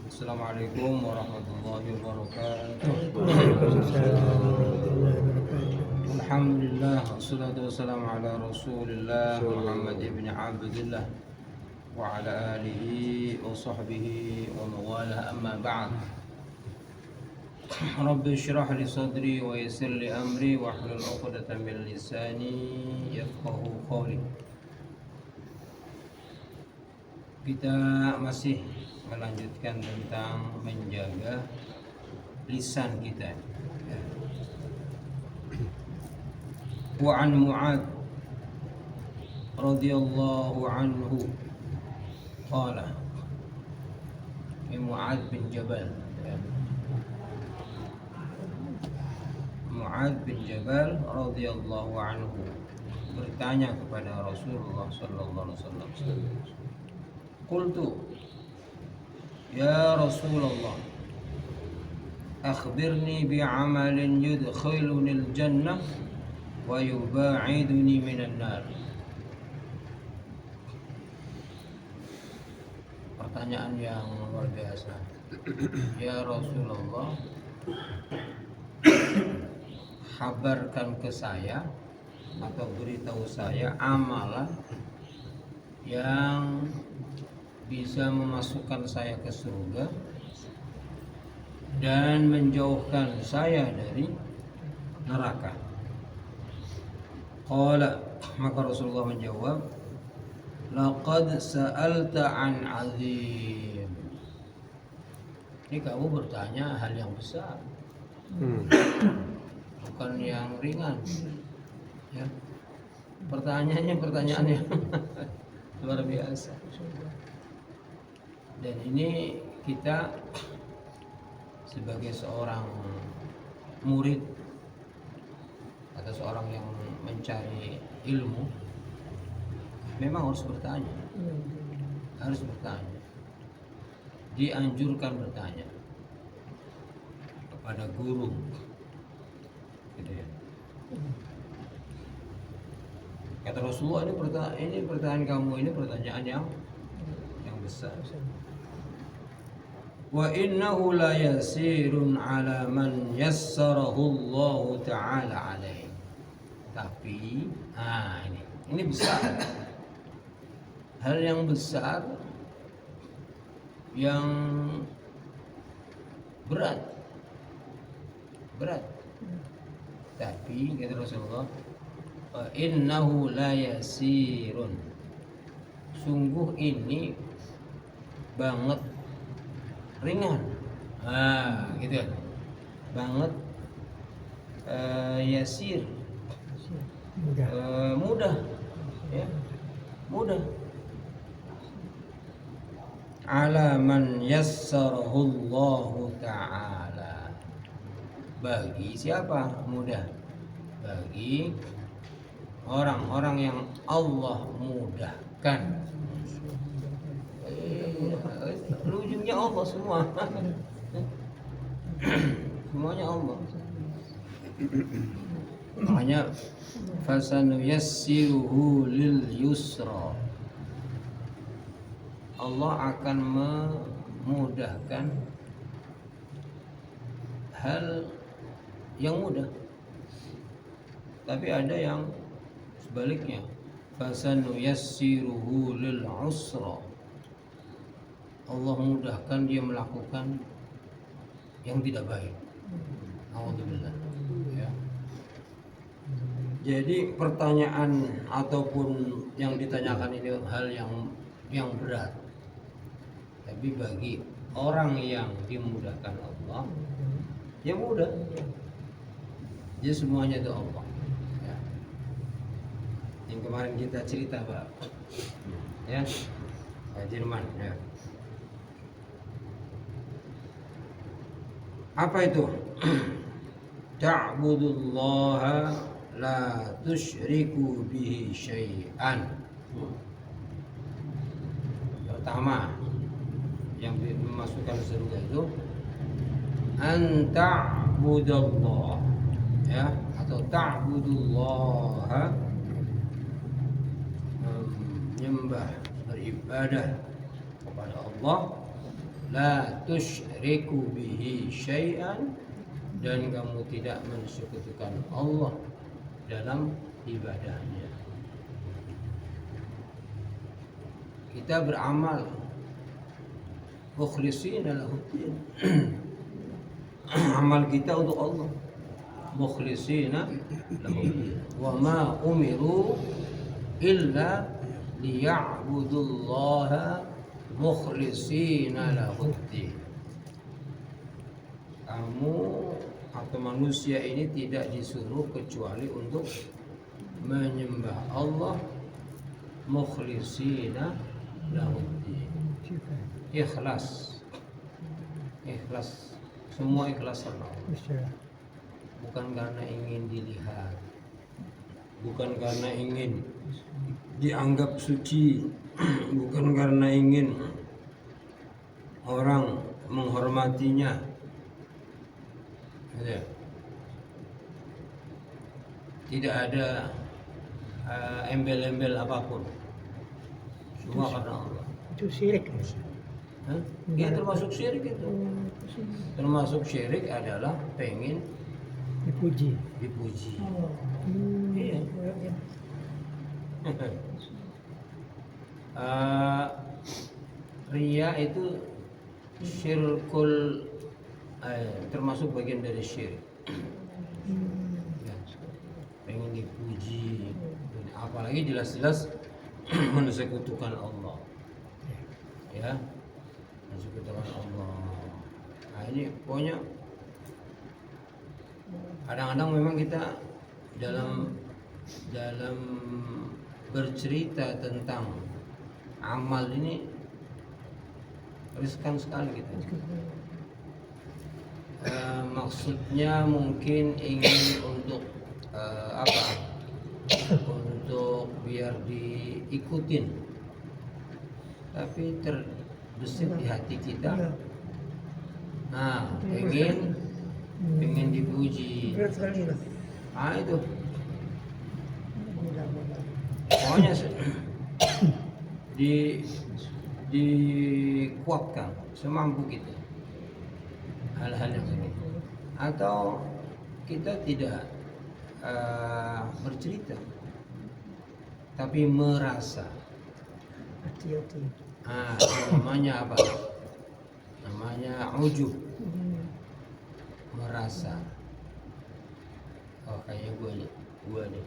Assalamualaikum warahmatullahi wabarakatuh. Alhamdulillah, wassalatu wassalamu ala Rasulillah Muhammad ibn Abdullah wa ala alihi wa sahbihi wa mawalah, amma ba'd. Rabbi syrah li sadri wa yassir li amri wa hlul 'uqdatam min lisani yafqahu qawli. Kita masih melanjutkan tentang menjaga lisan kita. Wa an Mu'adz radhiyallahu anhu qala, Mu'adz bin Jabal, Mu'adz bin Jabal radhiyallahu anhu bertanya kepada Rasulullah sallallahu alaihi wasallam, qultu ya Rasulullah, akhbirni bi'amalin yudkhiluni al-jannah wa yuba'iduni minan nar. Pertanyaan yang luar biasa. Ya Rasulullah, kabarkan ke saya atau beritahu saya amalan yang bisa memasukkan saya ke surga dan menjauhkan saya dari neraka. Qala, maka Rasulullah menjawab, laqad sa'alta an azim. Ini kamu bertanya hal yang besar, bukan yang ringan. Ya, pertanyaannya pertanyaan yang luar biasa. Dan ini kita sebagai seorang murid atau seorang yang mencari ilmu memang harus bertanya. Harus bertanya. Dianjurkan bertanya kepada guru. Gitu ya. Kata Rasulullah, ini pertanyaan kamu ini pertanyaan yang besar. Wa innahu la yasirun ala man yassarahu Allah ta'ala alaih. Tapi ini besar. Hal yang besar, yang berat. Tapi kata Rasulullah, wa innahu la yasirun. Sungguh ini banget ringan, gitu kan, banget yasir, mudah, ya, mudah. Ala man yassarahu Allah ta'ala. Bagi siapa mudah? Bagi orang-orang yang Allah mudahkan. Ujungnya Allah semua. Semuanya Allah. Makanya fasanuyassiruhu lil yusra. Allah akan memudahkan hal yang mudah. Tapi ada yang sebaliknya. Fasanuyassiruhu lil usra. Allah mudahkan dia melakukan yang tidak baik. Alhamdulillah. Ya. Jadi pertanyaan ataupun yang ditanyakan ini hal yang berat. Tapi bagi orang yang dimudahkan Allah, ya mudah. Jadi semuanya itu Allah. Ya. Yang kemarin kita cerita, Pak. Ya. Jerman, ya. Apa itu? Ta'budullaha la tusyriku bihi syai'an. Pertama yang memasukkan surga itu an ta'budallah, ya, atau ta'budullaha, menyembah, beribadah kepada Allah la tusyriku bihi syai'an, dan kamu tidak mensekutukan Allah dalam ibadahnya. Kita beramal mukhlishina lahuddin. Amal kita untuk Allah, mukhlishina lahuddin. Wa ma umiru illa liya'budullaha mukhlishina lahuddin. Kamu atau manusia ini tidak disuruh kecuali untuk menyembah Allah mukhlishina lahuddin. Ikhlas, semua ikhlas sama Allah. Bukan karena ingin dilihat, bukan karena ingin dianggap suci, bukan karena ingin orang menghormatinya. Tidak ada embel-embel apapun, semua karena Allah. Itu syirik. Ya termasuk syirik itu. Termasuk syirik adalah pengen dipuji. Iya. Riya itu syirkul, termasuk bagian dari syirik. Ya, pengen dipuji, apalagi jelas-jelas mensekutukan Allah. Ya, mensekutukan Allah. Nah ini pokoknya kadang-kadang memang kita dalam bercerita tentang amal ini riskan sekali kita. Maksudnya mungkin ingin untuk untuk biar diikutin, tapi terbesit di hati kita. Nah, pengen dipuji. Ah itu. Pokoknya dikuatkan semampu kita hal-hal yang ini. Atau kita tidak bercerita, tapi merasa. Hati-hati. Namanya apa? Namanya ujub. Merasa. Oh kayaknya gue nih.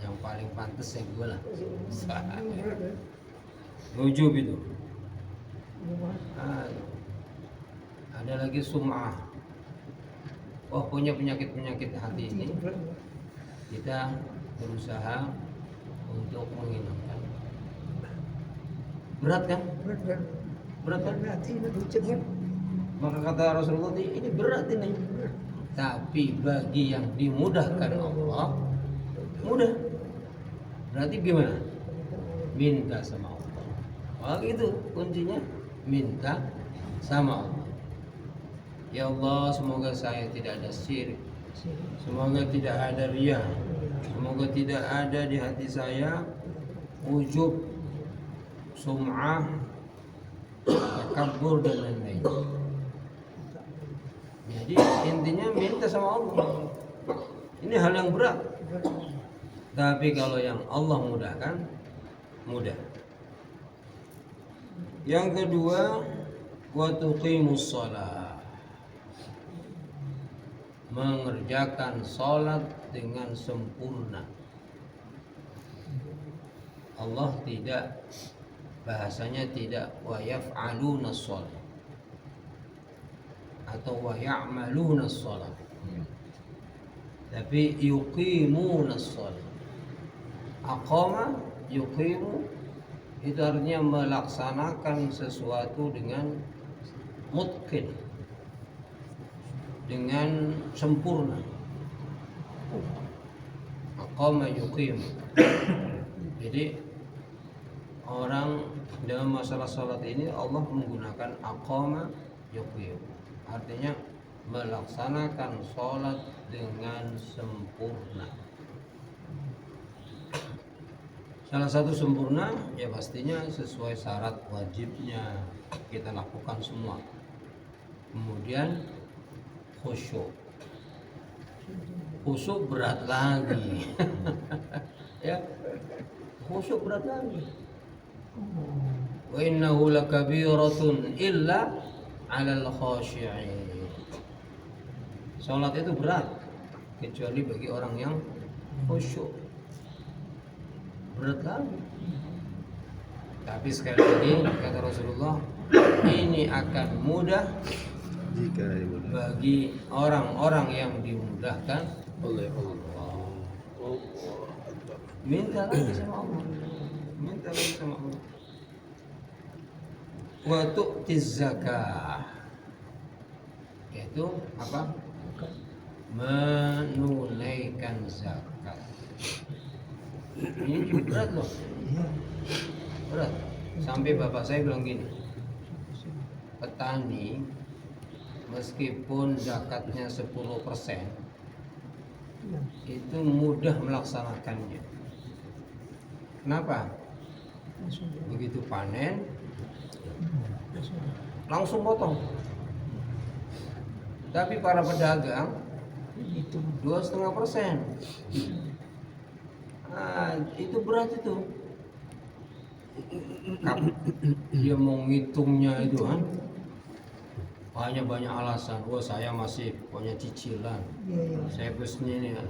Yang paling pantas ya gue lah. Ujub itu. Ada lagi sum'ah. Oh punya penyakit hati ini kita berusaha untuk menghilangkan. Berat kan? Berat kan? Maka kata Rasulullah ini berat ini. Tapi bagi yang dimudahkan Allah, mudah. Berarti gimana? Minta sama Allah. Oh gitu kuncinya, minta sama Allah. Ya Allah, semoga saya tidak ada syirik, semoga tidak ada riya, semoga tidak ada di hati saya ujub, sum'ah, takabur dan lain-lain. Jadi intinya minta sama Allah. Ini hal yang berat. Tapi kalau yang Allah mudahkan, mudah. Yang kedua, wa tuqimus shalah. Mengerjakan sholat dengan sempurna. Allah tidak, bahasanya tidak wa yaf'aluna sholat atau wa ya'maluna sholat, tapi yuqimuna sholat. Aqama, yuqimu itu artinya melaksanakan sesuatu dengan mutqin, dengan sempurna. Aqama yuqimu. Jadi orang dalam masalah salat ini Allah menggunakan aqama yuqimu. Artinya melaksanakan salat dengan sempurna. Salah satu sempurna ya pastinya sesuai syarat wajibnya. kita lakukan semua. Kemudian khusyuk berat lagi. Ya, khusyuk berat lagi. Wa innahu lakabiratun illa 'alal khashi'in. Salat itu berat kecuali bagi orang yang khusyuk. Berat lagi. Tapi sekali lagi kata Rasulullah, ini akan mudah jika dimudahkan bagi orang-orang yang dimudahkan oleh Allah. Minta lagi sama Allah. Minta lagi sama Allah. Wa tu'tiz zakah. Yaitu apa? Menunaikan zakat. Ini juga berat loh. Berat. Sampai bapak saya bilang gini, petani meskipun zakatnya 10% itu mudah melaksanakannya. Kenapa? Begitu panen langsung potong. Tapi para pedagang 2,5%. Nah, itu berat itu. Dia mau ngitungnya itu kan banyak alasan. Wah, saya masih punya cicilan. Saya busnya ini kan.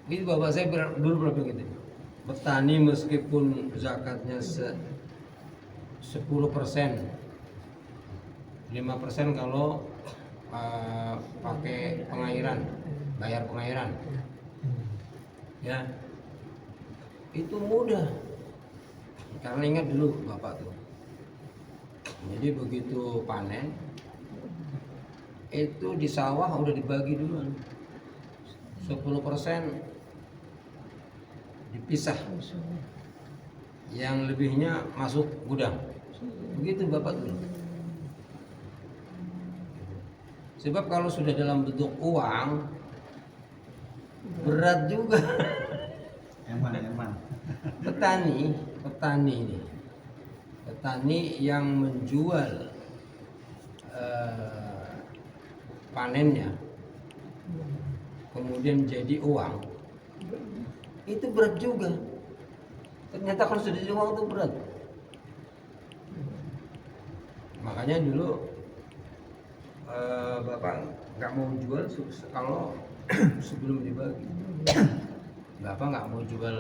Itu bapak saya dulu pernah begitu. Petani meskipun zakatnya 10%, 5% kalau pakai pengairan, bayar pengairan, ya itu mudah. Karena ingat dulu bapak tuh, jadi begitu panen itu di sawah udah dibagi dulu, 10% dipisah, yang lebihnya masuk gudang. Begitu bapak dulu. Sebab kalau sudah dalam bentuk uang berat juga. Eman. Petani yang menjual panennya kemudian jadi uang, itu berat juga. Ternyata kalau sudah jadi uang itu berat. Makanya dulu bapak nggak mau jual kalau sebelum dibagi. Bapak nggak mau jual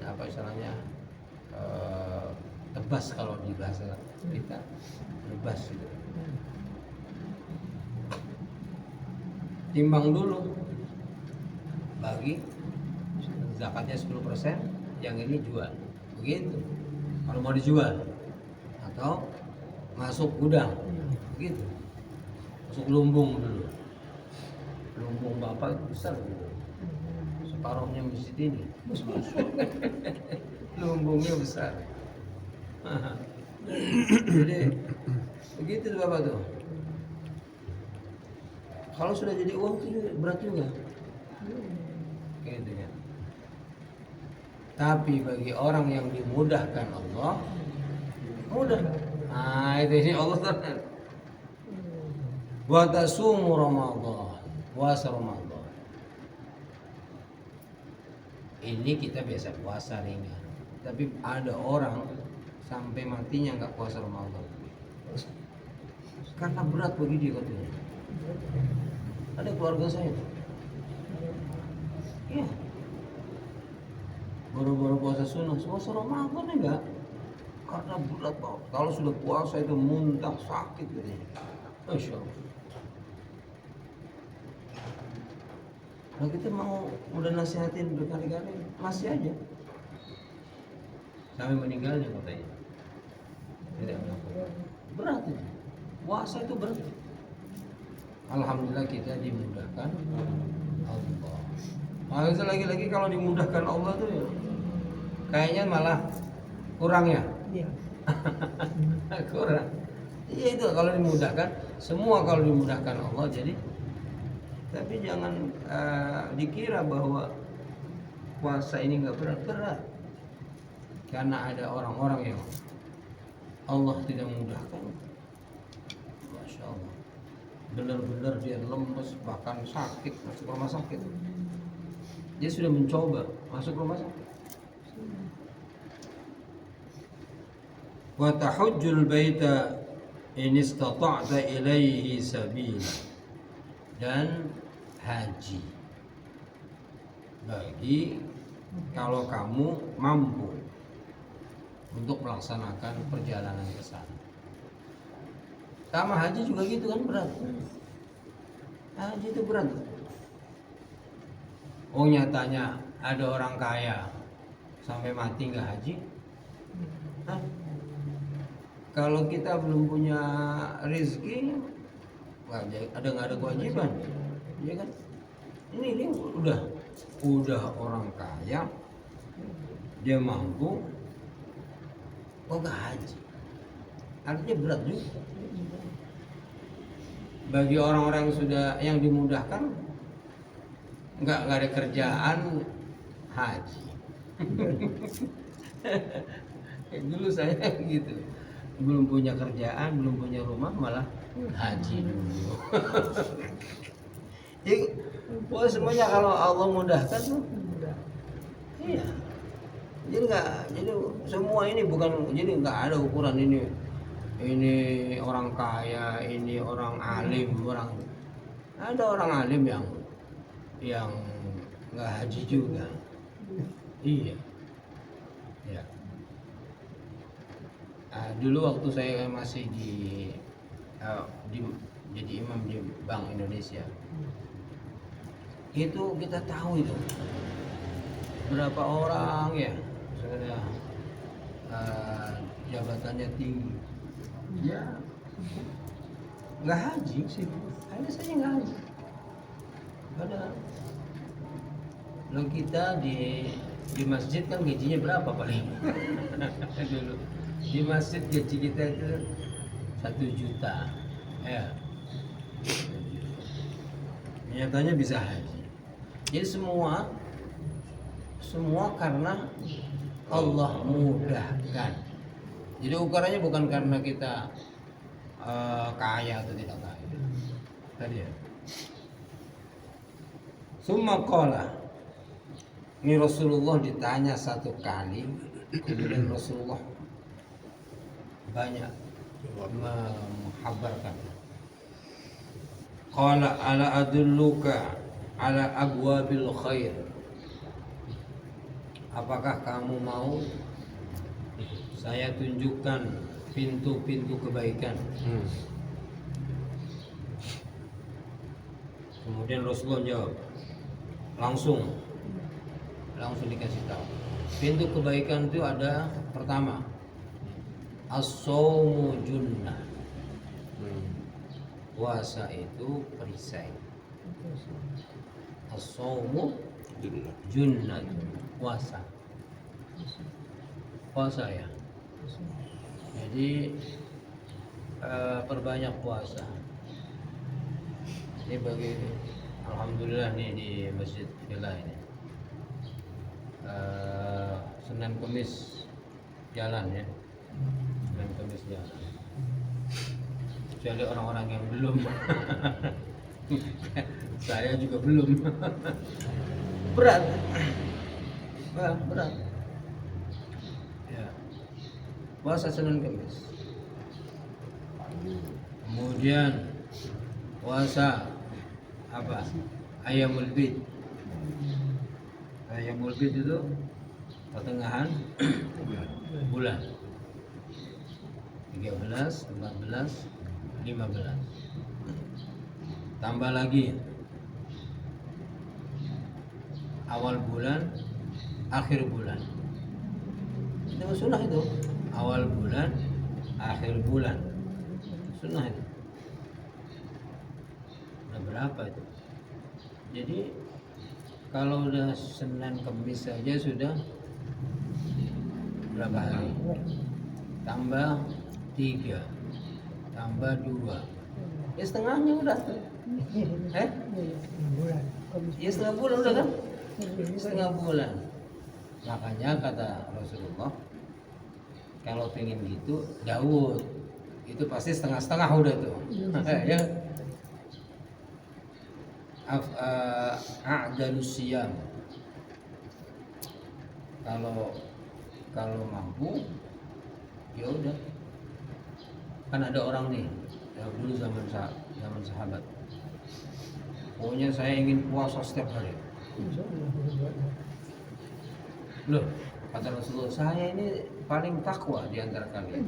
apa istilahnya tebas, kalau di bahasa kita tebas gitu. Timbang dulu, bagi zakatnya 10%, yang ini jual. Begitu. Kalau mau dijual atau masuk gudang, begitu. Masuk lumbung dulu. Lumbung bapak itu besar gitu. Separuhnya masjid ini. Lumbungnya besar. Jadi begitu tuh bapak tuh. Kalau sudah jadi uang itu berat juga. Gitu ya. Tapi bagi orang yang dimudahkan Allah, mudah. Nah, itu ini Allah Taala. Wa tasumu Ramadan, puasa Ramadan. Ini kita biasa puasa ringan. Tapi ada orang sampai matinya nggak puasa Ramadan. Karena berat bagi dia katanya. Ada keluarga saya tuh. Iya. Baru-baru puasa sunnah, puasa Ramadan enggak. Karena berat banget. Kalau sudah puasa itu muntah, sakit gitu. Masya Allah. Nah, kita mau udah nasihatin berkali-kali, masih aja sampai meninggalnya katanya. Tidak berat itu. Puasa itu berat. Alhamdulillah kita dimudahkan Allah. Nah, itu lagi-lagi kalau dimudahkan Allah tuh ya, kayaknya malah kurang ya. Iya. Kurang. Iya, itu kalau dimudahkan, semua kalau dimudahkan Allah jadi. Tapi jangan dikira bahwa puasa ini nggak berat. Karena ada orang-orang yang Allah tidak memudahkan, Masya Allah, benar-benar dia lemes, bahkan sakit, masuk rumah sakit. Dia sudah mencoba masuk rumah sakit. Wa tahujjul baita in istata'ta ilaihi sabila, dan haji bagi kalau kamu mampu untuk melaksanakan perjalanan ke sana. Sama haji juga gitu kan, berat. Haji itu berat. Oh, nyatanya ada orang kaya sampai mati nggak haji. Hah? Kalau kita belum punya rezeki, nggak ada kewajiban, ya kan? Ini udah orang kaya, dia mampu, kok nggak haji? Artinya berat juga. Bagi orang-orang yang dimudahkan, nggak ada kerjaan, haji. Dulu saya gitu, belum punya kerjaan, belum punya rumah, malah haji dulu. Jadi, semuanya kalau Allah mudahkan tuh, iya. Jadi semua ini bukan, jadi nggak ada ukuran ini orang kaya, ini orang alim, ada orang alim yang nggak haji juga. Iya. Ya. Dulu waktu saya masih jadi imam di Bank Indonesia, itu kita tahu itu berapa orang ya sudah jabatannya tinggi, ya nggak haji sih, ada saja nggak haji. Ada. Lalu kita di masjid kan gajinya berapa paling? Dulu di masjid gaji kita itu 1 juta, ya. Nyatanya bisa haji. Jadi semua karena Allah mudahkan. Jadi ukurannya bukan karena kita kaya atau tidak kaya. Tadi ya. Summa qala, ini Rasulullah ditanya 1 kali, kemudian Rasulullah banyak menghabarkan. Qala ala adulluka ala abwabil khair, apakah kamu mau saya tunjukkan pintu-pintu kebaikan? Kemudian Rasulullah jawab, langsung dikasih tahu. Pintu kebaikan itu ada, pertama, as-shaumu junnah, puasa itu perisai. As-shaumu junnah, puasa ya. Jadi perbanyak puasa. Ini bagi, alhamdulillah nih di Masjid Villa ini, Senin Kemis jalan ya, Senin Kemis jalan. Kecuali orang-orang yang belum. Saya juga belum. Berat. Ya. Puasa Senin Kemis. Kemudian puasa apa? Ayyamul Bid. Ayyamul Bid itu pertengahan bulan. 13, 14, 15. Tambah lagi awal bulan, akhir bulan. Itu sunnah itu. Awal bulan, akhir bulan. Sunnah itu. Udah berapa itu? Jadi kalau udah Senin Kemis saja sudah berapa hari? Tambah 3, tambah 2, ya setengahnya udah. Ya setengah bulan udah kan? Setengah bulan. Makanya kata Rasulullah, Kalau pengen gitu Daud itu pasti setengah-setengah udah tuh. Ya. A'dalus siyam. Kalau mampu ya udah. Kan ada orang nih ya dulu zaman sahabat. Pokoknya saya ingin puasa setiap hari. Loh, kata Rasulullah, saya ini paling takwa di antara kalian.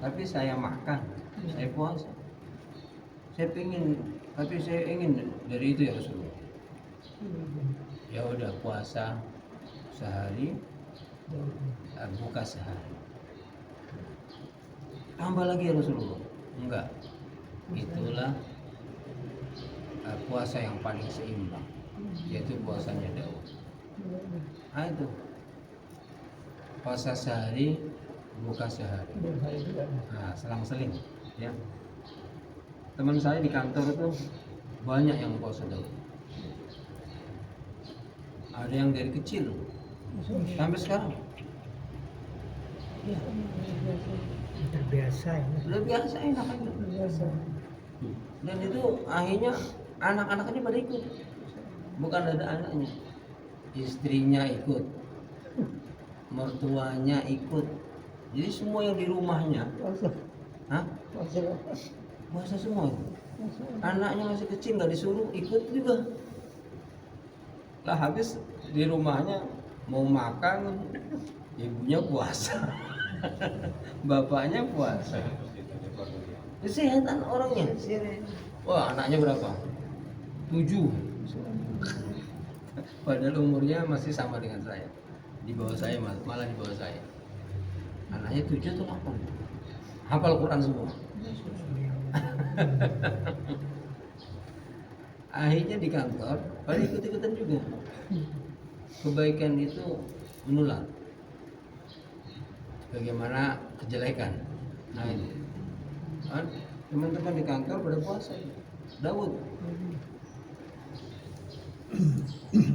Tapi saya makan, saya puasa. Saya ingin dari itu ya Rasulullah. Ya udah puasa sehari, buka sehari. Tambah lagi ya Rasulullah. Enggak. Itulah puasa yang paling seimbang, yaitu puasanya Daud. Ah itu. Puasa sehari, buka sehari. Nah, selang-seling ya. Teman saya di kantor itu banyak yang puasa Daud. Ada yang dari kecil sampai sekarang. Terbiasa ya. Udah biasa enak aja. Dan itu akhirnya anak-anaknya pada ikut. Bukan ada anaknya, istrinya ikut, mertuanya ikut. Jadi semua yang di rumahnya, puasa semua. Anaknya masih kecil nggak disuruh ikut juga. Lah habis di rumahnya mau makan, ibunya puasa, bapaknya puasa. Kesehatan orangnya. Wah anaknya berapa? 7. Padahal umurnya masih sama dengan saya. Di bawah saya malah di bawah saya. Anaknya 7 atau 8. Hafal Quran semua. Akhirnya di kantor pada ikut-ikutan juga. Kebaikan itu menular. Bagaimana kejelekan. Nah ini. Kan teman-teman di kantor pada puasa. Daud.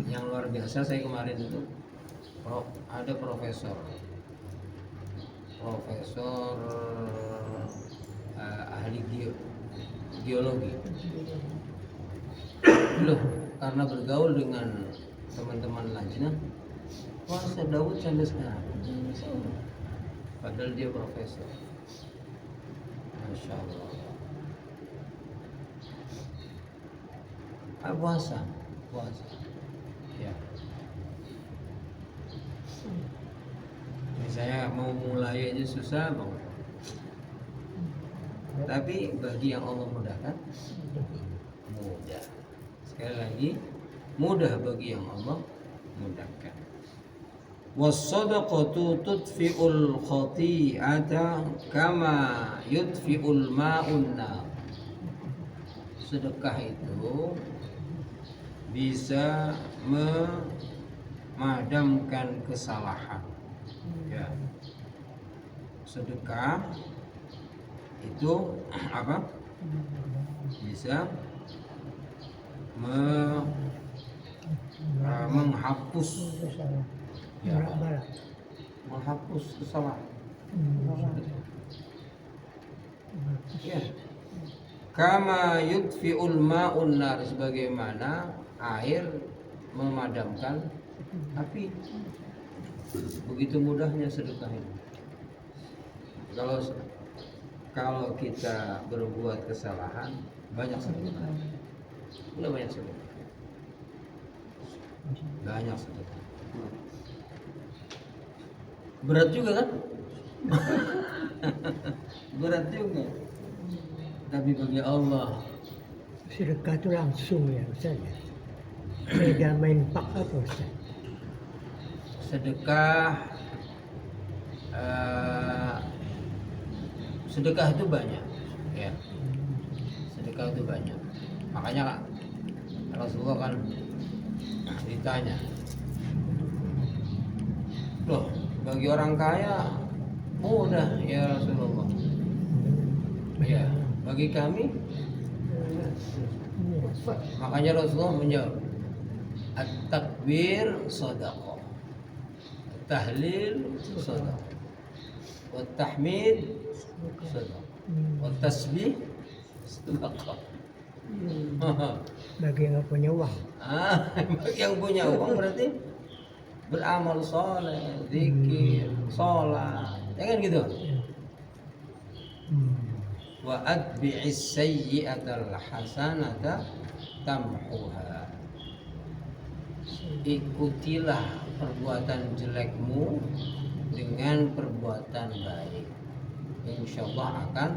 Yang luar biasa saya kemarin itu ada profesor ahli geologi. Loh, karena bergaul dengan teman-teman lajnah puasa Daud sampai sekarang. Padahal dia profesor. Masya Allah. Puasa. Ya. Saya mau mulai aja susah banget. Tapi bagi yang Allah mudahkan, mudah. Sekali lagi, mudah bagi yang Allah mudahkan. Was-sadaqatu tudfi'ul khati'ata kama yudfi'ul ma'un nar. Sedekah itu bisa memadamkan kesalahan. Ya. Sedekah itu apa? Bisa menghapus menghapus kesalahan. Ya. Kama yudfi'ul ma'un nar, sebagaimana air memadamkan api. Begitu mudahnya sedekah ini. Kalau kita berbuat kesalahan, banyak sedekah. Udah banyak sedekah. Banyak sedekah. Berat juga kan? Berat juga. Tapi bagi Allah Sedekah itu langsung ya Ustaz ya. Beda main pak apa Ustaz? Sedekah itu banyak ya. Sedekah itu banyak. Makanya Rasulullah kan ditanya, loh bagi orang kaya mudah ya Rasulullah, ya bagi kami. Makanya Rasulullah menjawab, at-takbir shadaqah, tahlil shadaqah. wa tahmid sedekah, wa tasbih sedekah. Bagi yang nggak punya uang. Bagi yang punya uang berarti beramal soleh, zikir, sholat, ya kan gitu. Wa atbi'is sayyi'atal hasanata tamhuha. Ikutilah perbuatan jelekmu dengan perbuatan baik, insya Allah akan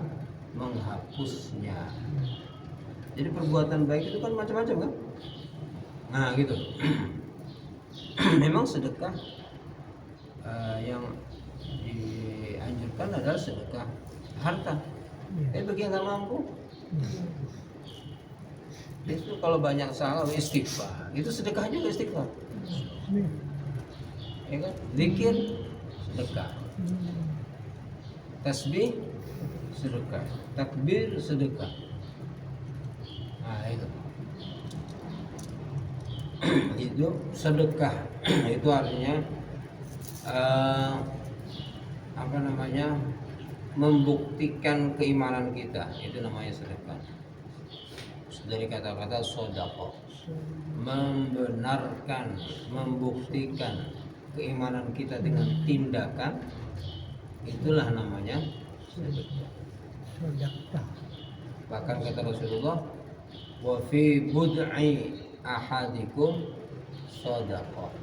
menghapusnya. Jadi perbuatan baik itu kan macam-macam kan? Nah gitu. Memang sedekah yang dianjurkan adalah sedekah harta. Bagi yang nggak mampu, itu kalau banyak salah istighfar, itu sedekah juga istighfar. Ya kan? Zikir sedekah, tasbih sedekah, takbir sedekah. Nah itu. Itu sedekah. Itu artinya apa namanya, membuktikan keimanan kita, itu namanya sedekah. Dari kata-kata sodaqah, membenarkan, membuktikan keimanan kita dengan tindakan, itulah namanya sedekah. Bahkan kata Rasulullah, wa fi bud'i ahadikum sodaqah.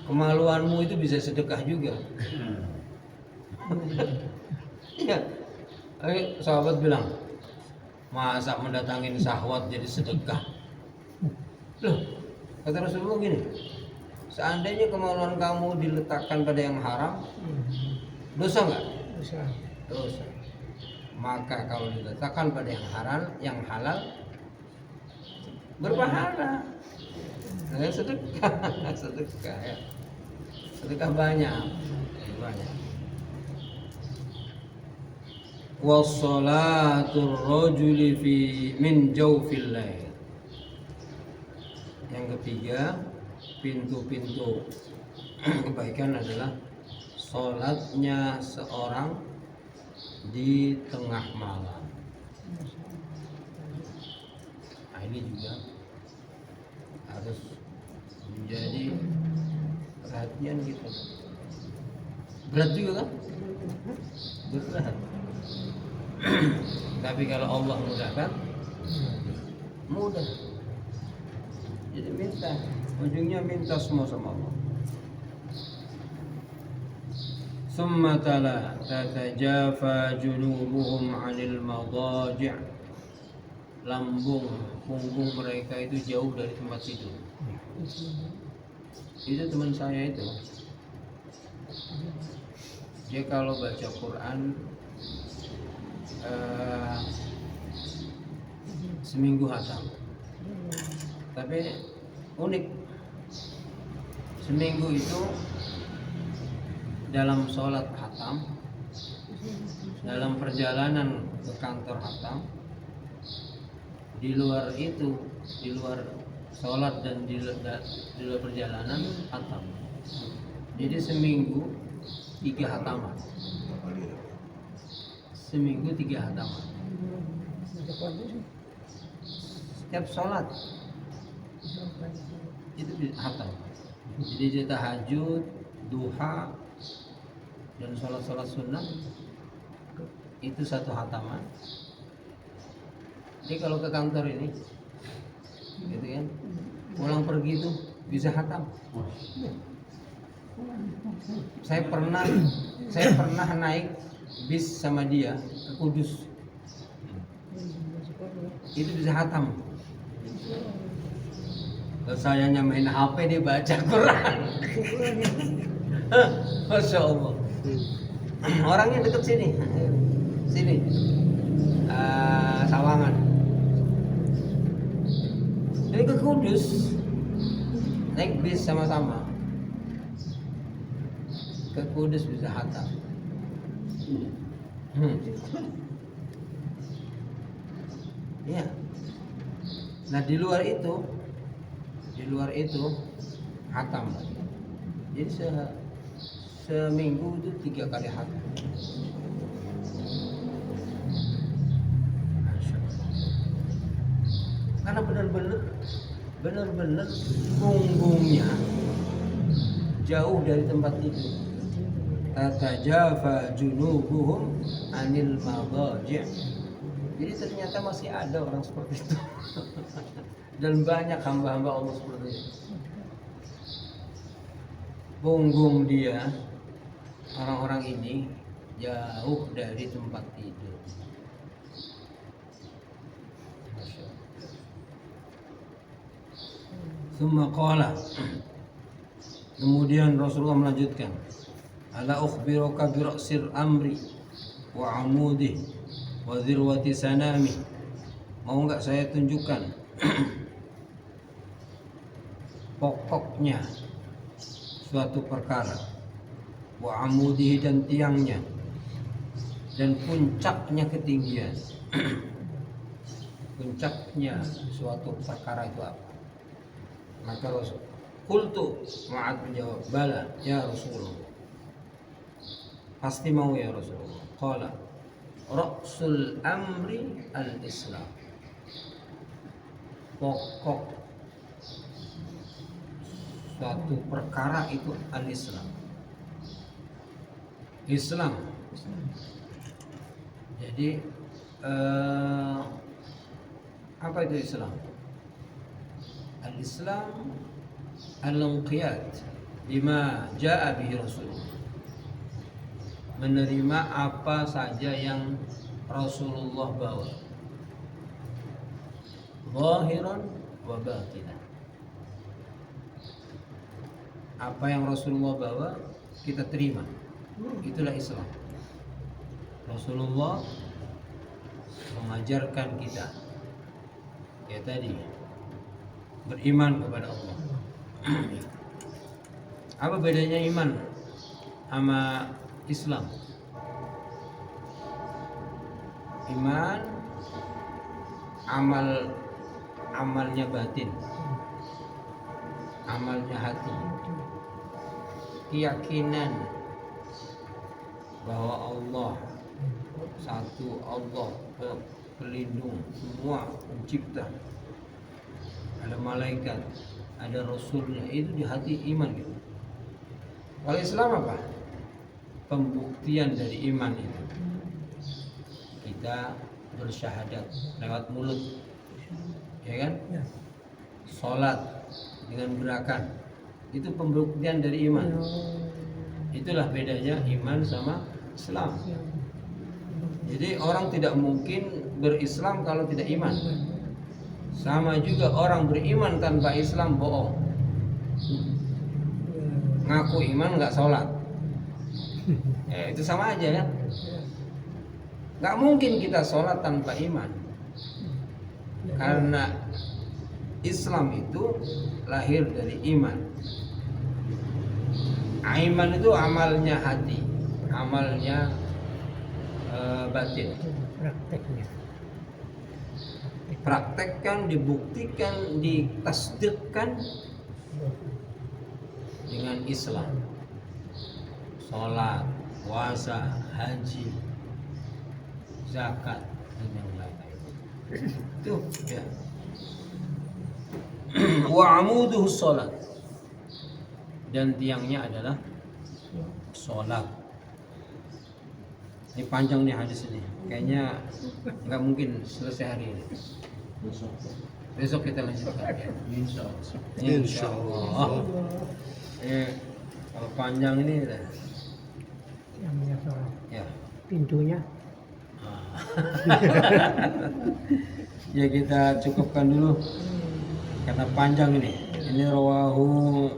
Kemaluanmu itu bisa sedekah juga. Ya, sahabat bilang, masa mendatangin syahwat jadi sedekah? Loh, kata Rasulullah gini, seandainya kemaluan kamu diletakkan pada yang haram, dosa nggak? Dosa. Maka kalau diletakkan pada yang halal, berpahala. Sedekah, sedekah ya. Sedekah banyak. Wassalatul rajuli fi min jawfil lail. Yang ketiga, pintu-pintu kebaikan adalah salatnya seorang di tengah malam. Nah, ini juga harus menjadi perhatian kita. Berat juga kan? Berat. Tapi kalau Allah mudahkan, mudah. Jadi minta, ujungnya minta semua sama Allah. Summa tala tatajafa junubuhum 'anil madaji'. Lambung, punggung mereka itu jauh dari tempat tidur. Itu teman saya itu. Dia kalau baca Quran seminggu hatam. Tapi unik, seminggu itu dalam sholat hatam, dalam perjalanan ke kantor hatam, di luar itu, di luar sholat dan di luar perjalanan hatam. Jadi seminggu 3 hataman. Seminggu 3 hataman. Setiap sholat itu hatam. Jadi dia tahajud, duha, dan sholat sunnah itu 1 hataman. Jadi kalau ke kantor ini, gitu kan, pulang pergi itu bisa hatam. Saya pernah naik bis sama dia ke Kudus, itu bisa hatam. Kalau saya main HP, dia baca Quran. Masya Allah. Orangnya deket sini, Sawangan. Jadi ke Kudus naik bis sama-sama. Ke Kudus bisa hatam. Ya. Nah di luar itu hatam. Jadi seminggu itu 3 kali khatam. Masya Allah. Karena benar-benar punggungnya jauh dari tempat tidur. Tatajafa junubuhum anil madaji'. Jadi ternyata masih ada orang seperti itu. Dan banyak hamba-hamba Allah seperti itu. Punggung dia, orang-orang ini jauh dari tempat tidur. Tsumma qala. Kemudian Rasulullah melanjutkan, ala ukhbiruka bi ra'sil amri wa 'amudih wa dhirwati sanami. Mau enggak saya tunjukkan pokoknya suatu perkara, wa 'amudih dan tiangnya, dan puncaknya ketinggian. Puncaknya suatu perkara itu apa? Maka Rasul qultu, Mu'adz menjawab, bala ya Rasulullah, pasti mau ya Rasulullah. Qala ra'sul amri al-Islam, pokok suatu perkara itu al-Islam. Islam. Jadi apa itu Islam? Al-Islam al-inqiyad bima jaa bihi Rasulullah, menerima apa saja yang Rasulullah bawa, zahiran wa batinan. Apa yang Rasulullah bawa kita terima, itulah Islam. Rasulullah mengajarkan kita ya tadi beriman kepada Allah. Apa bedanya iman sama Islam? Iman amalnya batin, amalnya hati, keyakinan bahwa Allah satu, Allah pelindung semua pencipta, ada malaikat, ada rasulnya, itu di hati iman gitu. Kalau Islam apa? Pembuktian dari iman itu. Kita bersyahadat lewat mulut, ya kan? Salat dengan gerakan, itu pembuktian dari iman. Itulah bedanya iman sama Islam. Jadi orang tidak mungkin berislam kalau tidak iman. Sama juga orang beriman tanpa Islam bohong. Ngaku iman nggak sholat, ya, itu sama aja kan. Nggak mungkin kita sholat tanpa iman, karena Islam itu lahir dari iman. Iman itu amalnya hati, amalnya batin. Prakteknya. Praktekkan, dibuktikan, ditasdikkan dengan Islam. Sholat, puasa, haji, zakat, dan yang lain-lain. Itu ya. Wa amuduhu sholat, dan tiangnya adalah sholat. Ini panjang nih hadis ini, kayaknya nggak mungkin selesai hari ini. Besok kita lanjutkan ya. Insya Allah. Kalau panjang ini udah. Namanya sholat. Ya. Pintunya. Ya kita cukupkan dulu karena panjang ini. Ini rawahu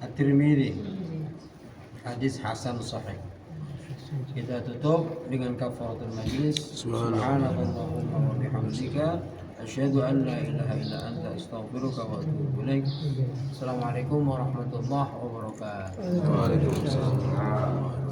At-Tirmidzi, hadis hasan sahih. Kita tutup dengan kafaratul majlis. Subhanallahumma wa bihamdika asyhadu an la ilaha illa anta astaghfiruka wa atubu ilaik. Assalamualaikum warahmatullahi wabarakatuh. Waalaikumsalam.